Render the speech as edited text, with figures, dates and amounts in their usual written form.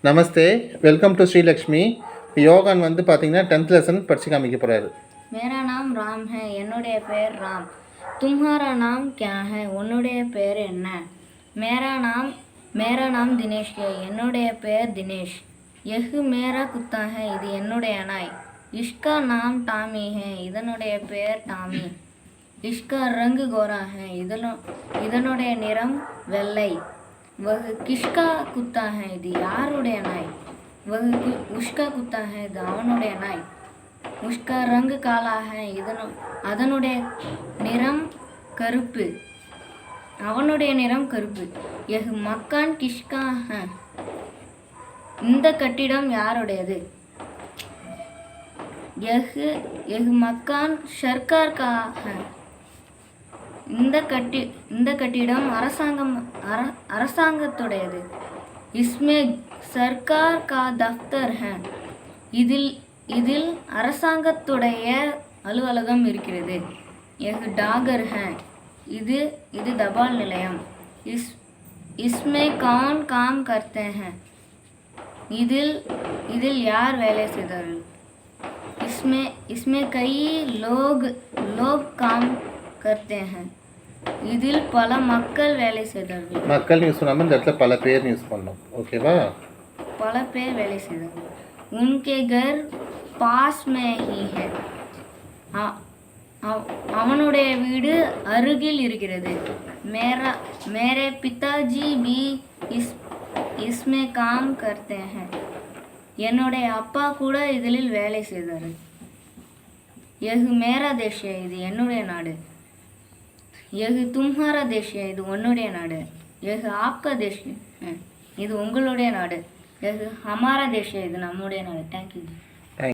Namaste, welcome to Srilakshmi. யோகான் வந்து பார்த்தீங்கன்னா 10th லெசன் படித்து காமிக்க போகிறாரு. मेरा नाम राम है, என்னுடைய பேர் ராம். तुम्हारा नाम क्या है, உன்னுடைய பேர் என்ன? मेरा नाम दिनेश है, என்னுடைய பேர் தினேஷ். यह मेरा कुत्ता है, இது என்னுடைய நாய். इसका नाम டாமி है, இதனுடைய பேர் டாமி. इसका रंग गोरा है, இதனுடைய நிறம் வெள்ளை. वह किसका कुत्ता है, இது யாருடைய நாய்? वह उसका कुत्ता है, இது அவனுடைய நாய். उसका रंग काला है, அதனுடைய நிறம் கருப்பு. அவனுடைய நிறம் கருப்பு. यह मकान किसका है, இந்த கட்டிடம் யாருடையது? यह मकान सरकार का है, இந்த கட்டிடம் அரசாங்கத்துடையது. इसमें सरकार का दफ्तर है, இதில் அரசாங்கத்துடைய அலுவலகம் இருக்கிறது. यह डागर है, இது தபால் நிலையம். इसमें कौन काम करते हैं, இதில் யார் வேலை செய்தார்கள்? इसमें कई लोग काम करते हैं, இதில் பல மக்கள் வேலை செய்தார்கள். மக்கள் யூஸ் பண்ணாமல் இந்த இடத்துல பல பேர் யூஸ் பண்ணோம். ஓகேவா? பல பேர் வேலை செய்தார்கள். उनके घर पास में ही है, அவனுடைய வீடு அருகில் இருக்கிறது. मेरे पिताजी भी इसमें काम करते हैं, என்னுடைய அப்பா கூட இதில் வேலை செய்தார்கள். यह मेरा देश है, இது என்னுடைய நாடு. यह तुम्हारा देश है, இது உன்னுடைய நாடு. यह आपका देश है, இது உங்களுடைய நாடு. यह हमारा देश है, இது நம்முடைய நாடு. தேங்க்யூ.